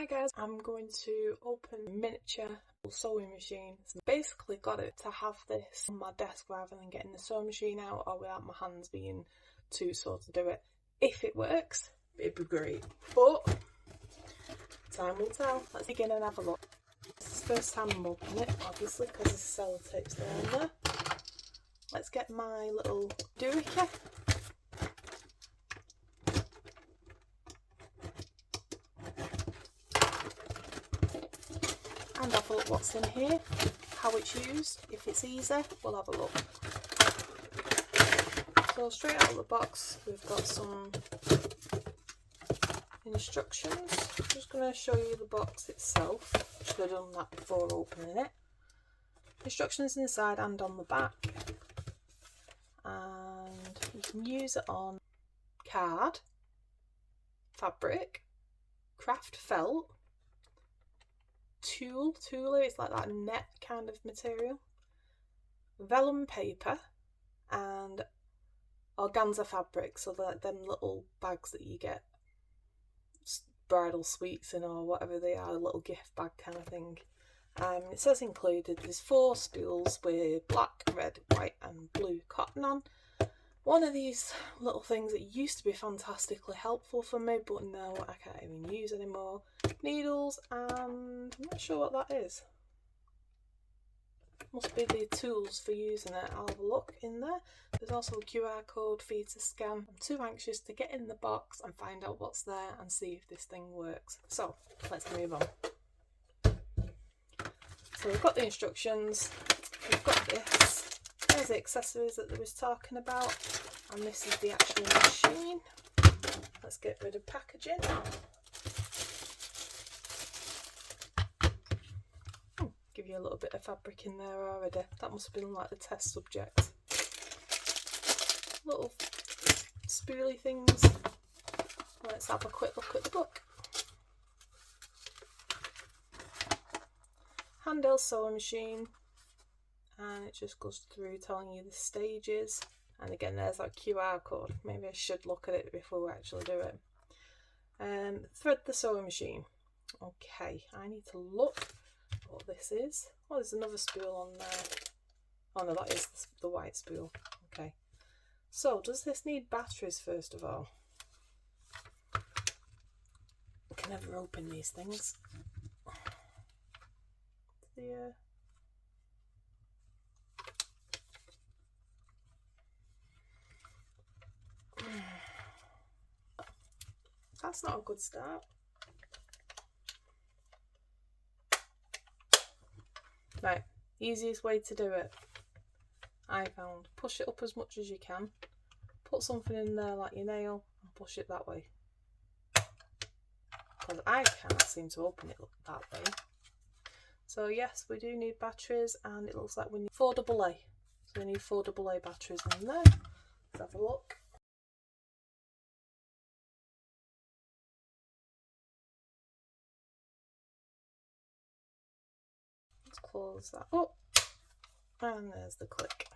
Hi guys, I'm going to open a miniature sewing machine. So basically got it to have this on my desk rather than getting the sewing machine out or without my hands being too sore to do it. If it works, it'd be great. But time will tell. Let's begin and have a look. This is the first time I'm opening it, obviously, because the sellotape's still on there. Let's get my little doohickey. And have a look what's in here, how it's used. If it's easy, we'll have a look. So straight out of the box, we've got some instructions. I'm just going to show you the box itself. Should have done that before opening it. Instructions inside and on the back. And you can use it on card, fabric, craft felt, tulle, it's like that net kind of material, vellum paper, and organza fabric, so like them little bags that you get bridal sweets in or whatever they are, a little gift bag kind of thing. It says included there's 4 spools with black, red, white and blue cotton on. One of these little things that used to be fantastically helpful for me, but no, I can't even use anymore. Needles, and I'm not sure what that is. Must be the tools for using it. I'll have a look in there. There's also a QR code for you to scan. I'm too anxious to get in the box and find out what's there and see if this thing works. So let's move on. So we've got the instructions, we've got this. There's the accessories that they was talking about, and this is the actual machine. Let's get rid of packaging. Give you a little bit of fabric in there already. That must have been like the test subject. Little spoolie things. Let's have a quick look at the book. Handheld sewing machine. And it just goes through telling you the stages, and again there's that QR code. Maybe I should look at it before we actually do it. Thread the sewing machine. Okay, I need to look what this is. Oh, there's another spool on there. Oh no, that is the white spool. Okay, so does this need batteries first of all? I can never open these things. That's not a good start. Right, easiest way to do it, I found. Push it up as much as you can. Put something in there like your nail and push it that way. Because I can't seem to open it that way. So yes, we do need batteries, and it looks like we need 4 AA. So we need 4 AA batteries in there. Let's have a look. Let's close that up, and there's the click.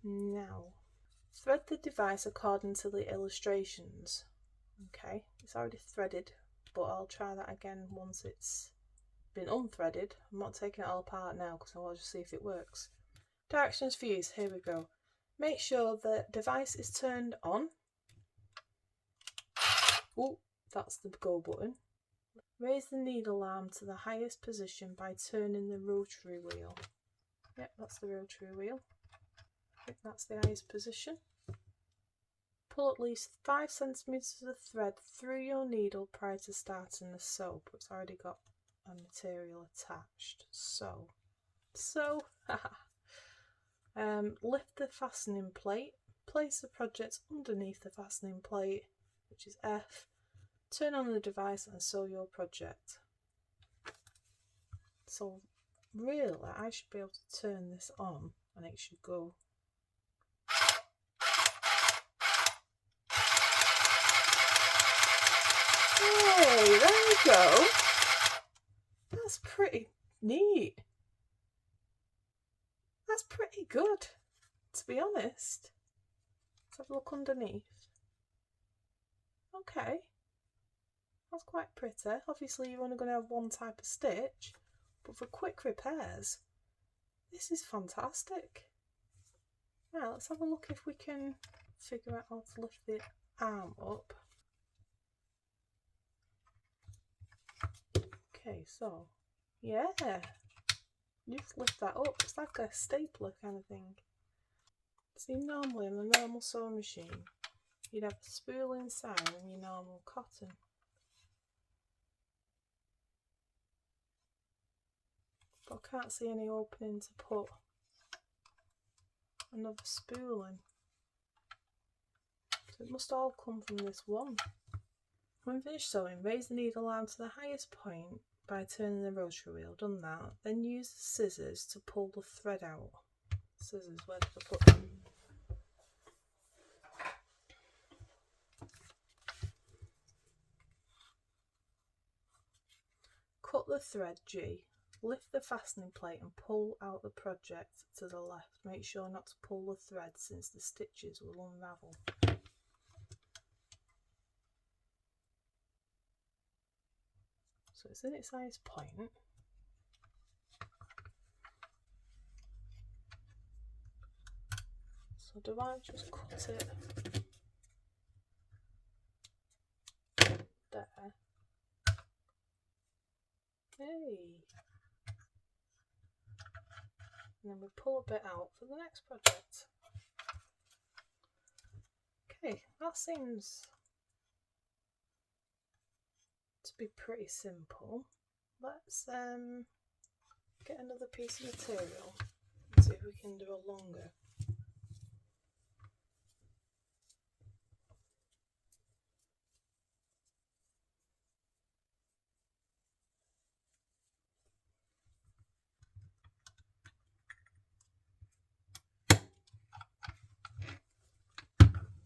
Now, thread the device according to the illustrations. Okay, it's already threaded, but I'll try that again once it's been unthreaded. I'm not taking it all apart now because I want to see if it works. Directions for use, here we go. Make sure the device is turned on. Oh, that's the go button. Raise the needle arm to the highest position by turning the rotary wheel. Yep, that's the rotary wheel. I think that's the highest position. Pull at least 5 centimeters of thread through your needle prior to starting the sew, but it's already got a material attached. So lift the fastening plate, place the project underneath the fastening plate, which is F, turn on the device and sew your project. So really, I should be able to turn this on and it should go. Hey, there we go. That's pretty neat. That's pretty good, to be honest. Let's have a look underneath. Okay. That's quite pretty. Obviously you're only going to have one type of stitch, but for quick repairs, this is fantastic. Now let's have a look if we can figure out how to lift the arm up. Okay, so yeah, you just lift that up. It's like a stapler kind of thing. See, normally on a normal sewing machine, you'd have a spool inside and your normal cotton. But I can't see any opening to put another spool in. So it must all come from this one. When finished sewing, raise the needle arm to the highest point by turning the rotary wheel. Done that, then use the scissors to pull the thread out. Scissors, where did I put them? Cut the thread G. Lift the fastening plate and pull out the project to the left. Make sure not to pull the thread since the stitches will unravel. So it's in its highest point. So do I just cut it there? Hey! And then we pull a bit out for the next project. Okay, that seems to be pretty simple. Let's get another piece of material and see if we can do a longer.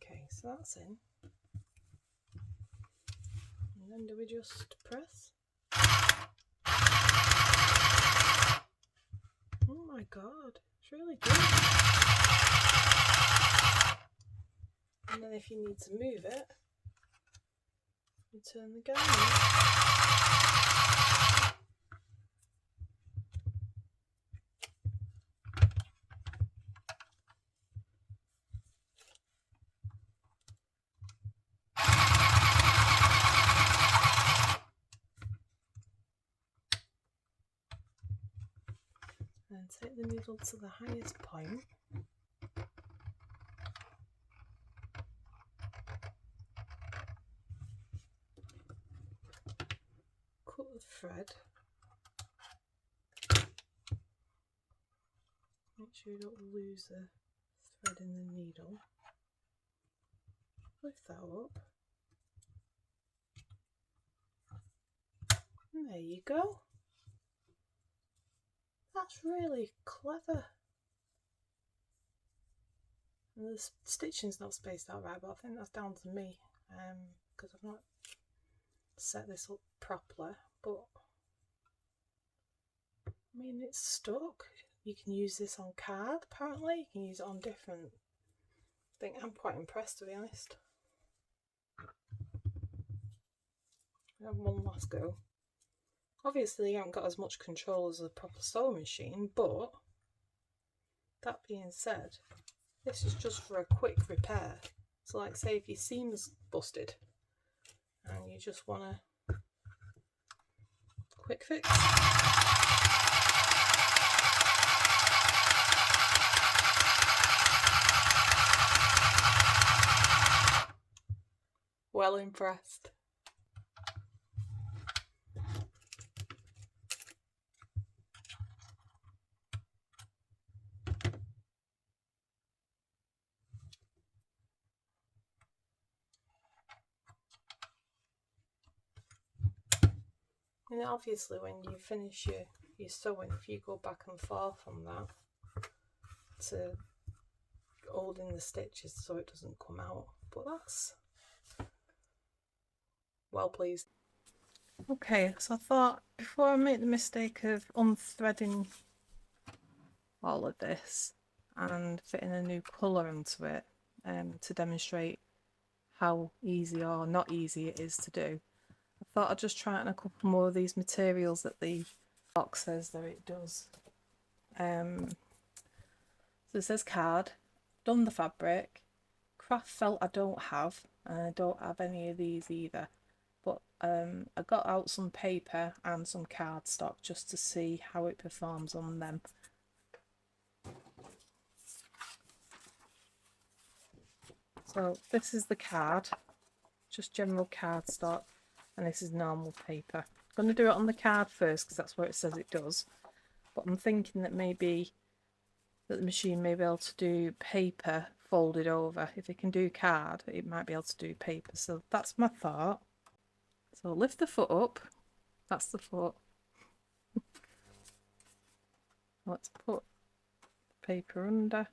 Okay, so that's in. And then do we just press? Oh my god, it's really good. And then if you need to move it, you turn the garment. And take the needle to the highest point. Cut the thread. Make sure you don't lose the thread in the needle. Lift that up. And there you go. That's really clever. And the stitching's not spaced out right, but I think that's down to me because I've not set this up properly. But I mean, it's stuck. You can use this on card, apparently. You can use it on different. I think I'm quite impressed, to be honest. I have one last go. Obviously, you haven't got as much control as a proper sewing machine, but that being said, this is just for a quick repair. So, like, say if your seam's busted and you just want a quick fix. Well impressed. And obviously when you finish your sewing, if you go back and forth on that to hold in the stitches so it doesn't come out, but that's well pleased. Okay, so I thought before I make the mistake of unthreading all of this and fitting a new colour into it to demonstrate how easy or not easy it is to do, I thought I'd just try it on a couple more of these materials that the box says that it does. So it says card, done the fabric, craft felt I don't have, and I don't have any of these either. But I got out some paper and some cardstock just to see how it performs on them. So this is the card, just general cardstock, and this is normal paper. I'm going to do it on the card first because that's what it says it does. But I'm thinking that maybe that the machine may be able to do paper folded over. If it can do card, it might be able to do paper. So that's my thought. So lift the foot up. That's the foot. Let's put the paper under.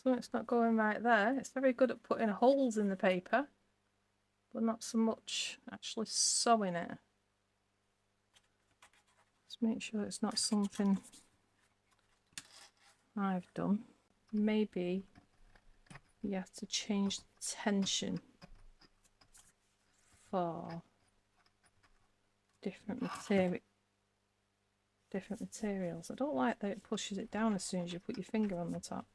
So it's not going right there. It's very good at putting holes in the paper, but not so much actually sewing it. Just make sure it's not something I've done. Maybe you have to change the tension for different materials. I don't like that it pushes it down as soon as you put your finger on the top.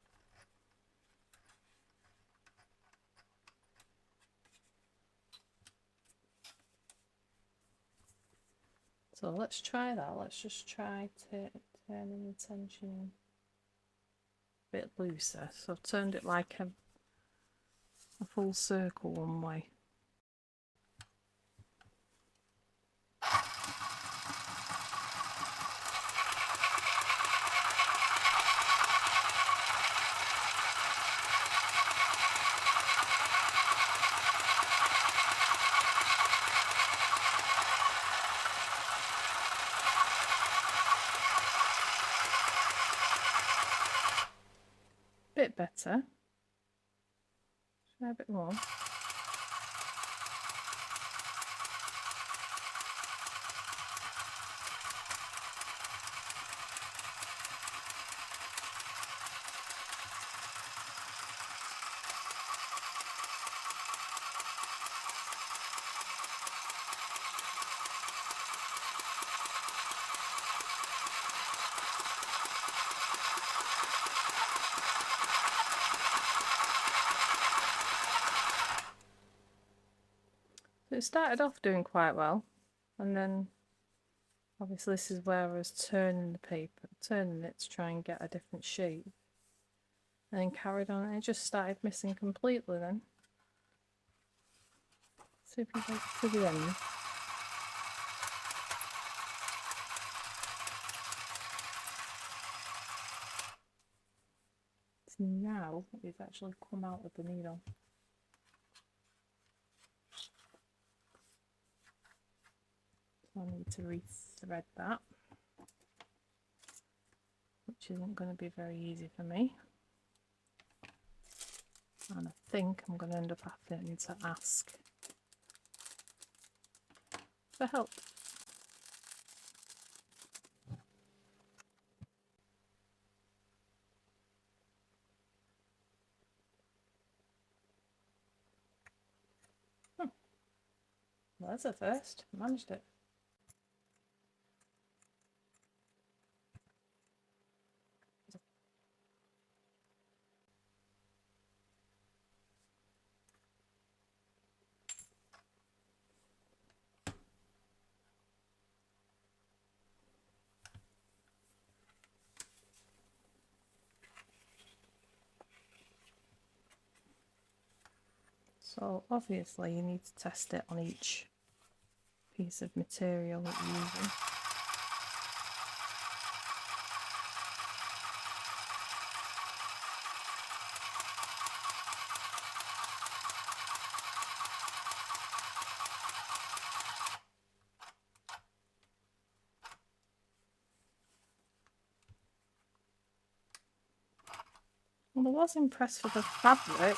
So let's try that. Let's just try turning the tension a bit looser. So I've turned it like a full circle one way. Bit better. Try a bit more. So it started off doing quite well, and then obviously this is where I was turning the paper, turning it to try and get a different shape, and then carried on, and it just started missing completely then. See if we get to the end. So now it's actually come out with the needle. So I need to re-thread that, which isn't going to be very easy for me. And I think I'm going to end up having to ask for help. Well, that's a first. Managed it. So obviously you need to test it on each piece of material that you're using. Well, I was impressed with the fabric.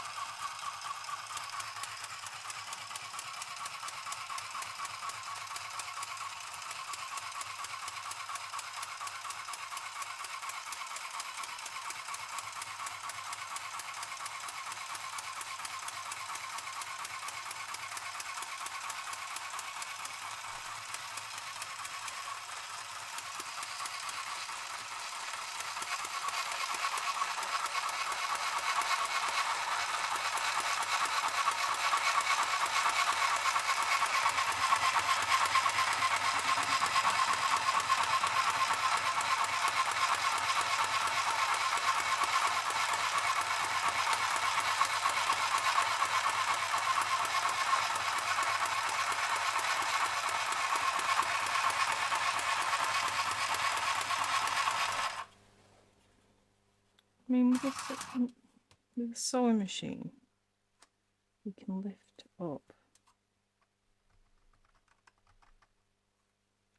I mean, with a sewing machine, you can lift up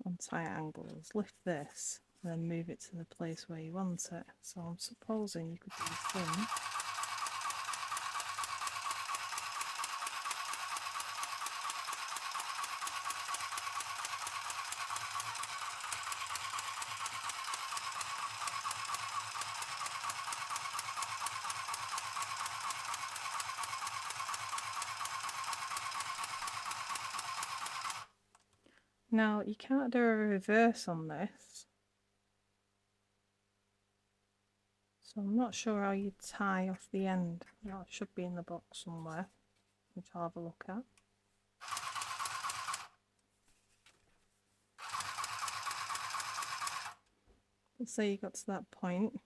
on tight angles, lift this, and then move it to the place where you want it. So I'm supposing you could do thin. Now, you can't do a reverse on this, so I'm not sure how you tie off the end. That should be in the box somewhere, which I'll have a look at. Let's say you got to that point,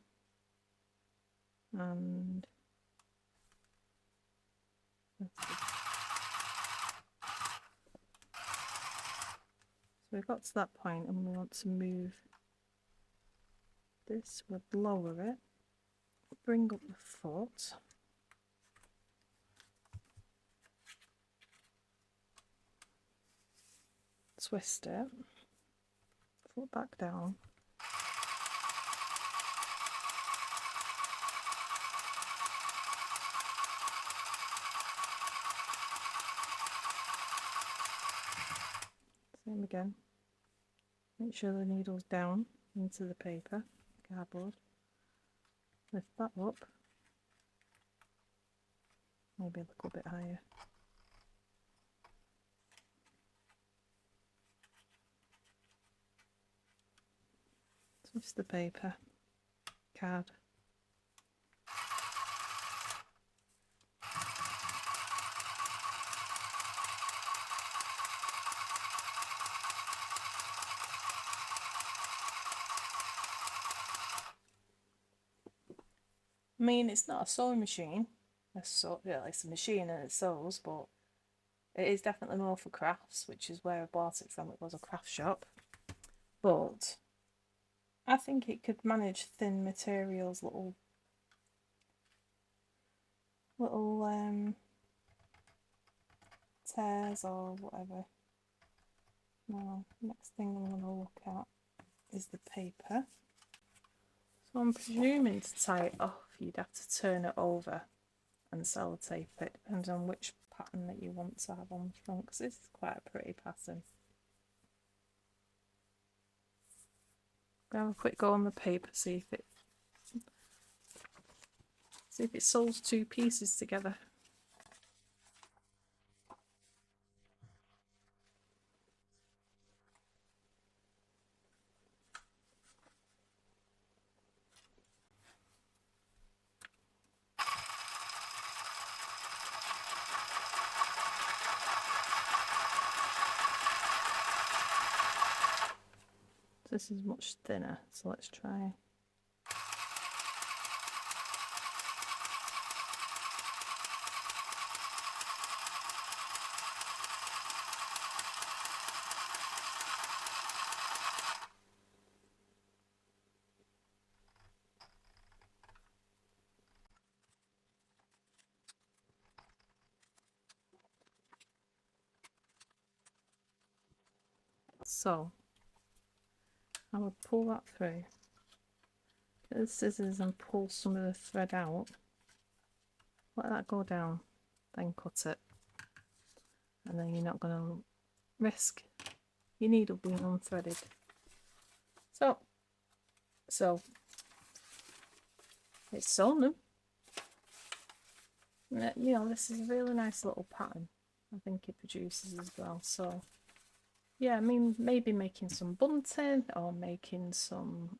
and so we got to that point and we want to move this, would lower it, bring up the foot, twist it, foot back down, same again, make sure the needle's down into the paper, cardboard, lift that up, maybe a little bit higher. Twist the paper, card. I mean, it's not a sewing machine, it's a machine and it sews, but it is definitely more for crafts, which is where I bought it from. It was a craft shop. But I think it could manage thin materials, little tears or whatever. Now, next thing I'm going to look at is the paper. So I'm presuming to tie it off, you'd have to turn it over and sellotape it. Depends on which pattern that you want to have on the front, because this is quite a pretty pattern. Have a quick go on the paper, see if it sews two pieces together. This is much thinner, so let's try. So I would pull that through, get the scissors and pull some of the thread out. let that go down, then cut it, and then you're not going to risk your needle being unthreaded. So it's sewn them. You know, this is a really nice little pattern. I think it produces as well. So yeah, I mean, maybe making some bunting or making some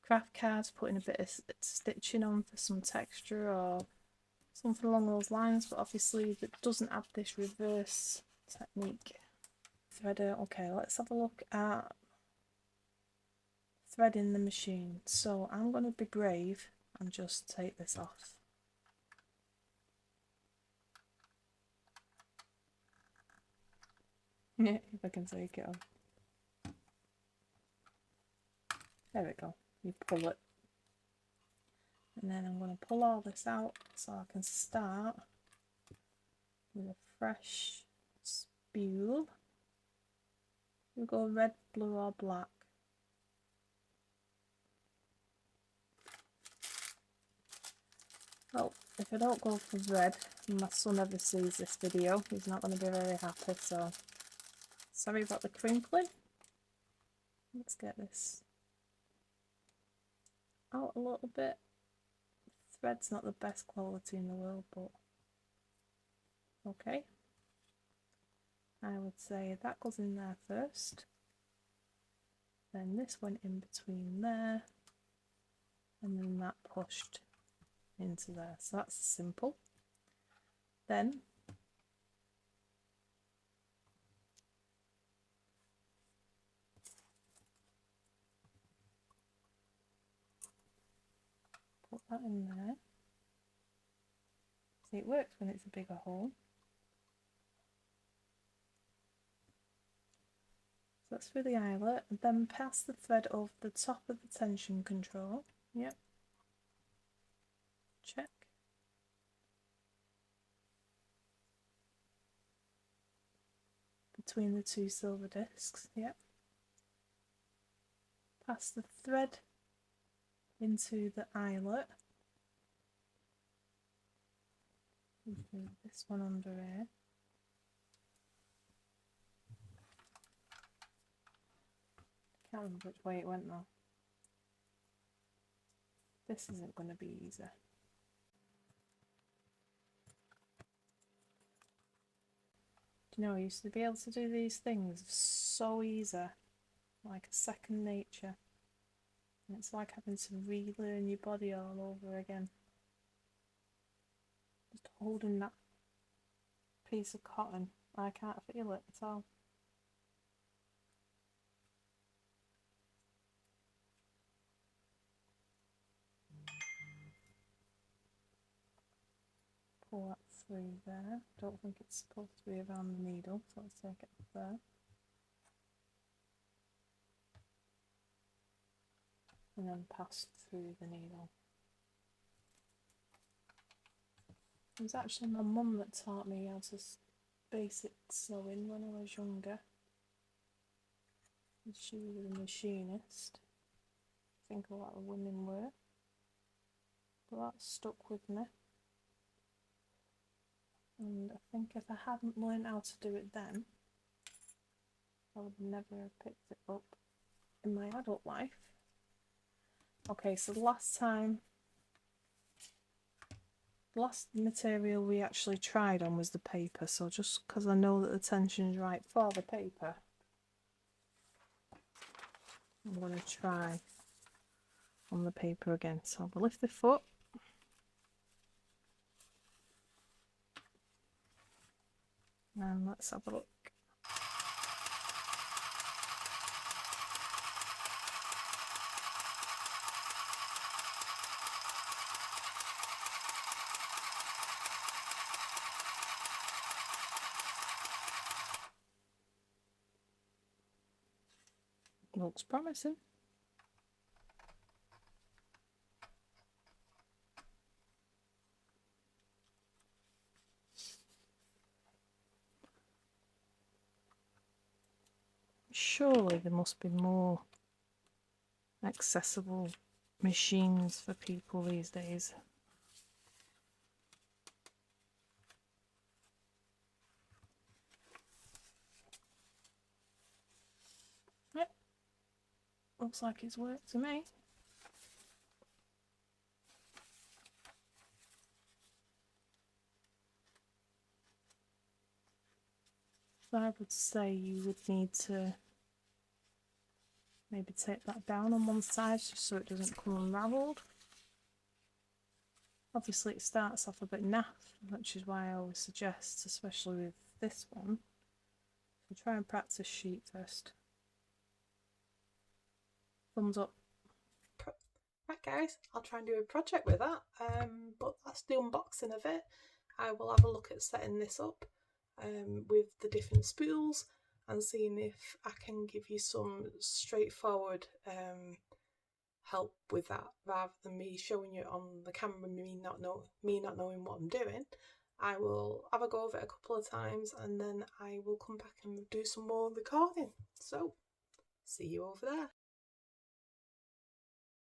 craft cards, putting a bit of stitching on for some texture or something along those lines, but obviously it doesn't have this reverse technique. Threader. Okay, let's have a look at threading the machine. So I'm going to be brave and just take this off. Yeah, if I can take it off. There we go. You pull it. And then I'm going to pull all this out so I can start with a fresh spool. We go red, blue or black. Well, if I don't go for red, my son ever sees this video, he's not going to be very happy, so sorry about the crinkling. Let's get this out a little bit. Thread's not the best quality in the world, but okay. I would say that goes in there first. Then this went in between there, and then that pushed into there. So that's simple. Then put that in there. See, it works when it's a bigger hole. So that's through the eyelet, and then pass the thread over the top of the tension control. Yep. Check. Between the two silver discs. Yep. Pass the thread into the eyelet. Move this one under here. Can't remember which way it went though. This isn't going to be easy. Do you know, I used to be able to do these things so easy, like a second nature. And it's like having to relearn your body all over again. Just holding that piece of cotton, I can't feel it at all. Pull that through there. Don't think it's supposed to be around the needle, so let's take it up there. And then pass through the needle. It was actually my mum that taught me how to basic sewing when I was younger. She was a machinist. I think a lot of women were. But that stuck with me. And I think if I hadn't learned how to do it then, I would never have picked it up in my adult life. Okay, so the last material we actually tried on was the paper, so just because I know that the tension is right for the paper, I'm going to try on the paper again. So I'll lift the foot. And let's have a look. Looks promising. Surely there must be more accessible machines for people these days. Looks like it's worked to me. So I would say you would need to maybe take that down on one side just so it doesn't come unravelled. Obviously it starts off a bit naff, which is why I always suggest, especially with this one, to try and practice sheet first. Thumbs up. Right guys, I'll try and do a project with that, but that's the unboxing of it. I will have a look at setting this up with the different spools and seeing if I can give you some straightforward help with that rather than me showing you on the camera, me not knowing what I'm doing. I will have a go of it a couple of times and then I will come back and do some more recording. So see you over there.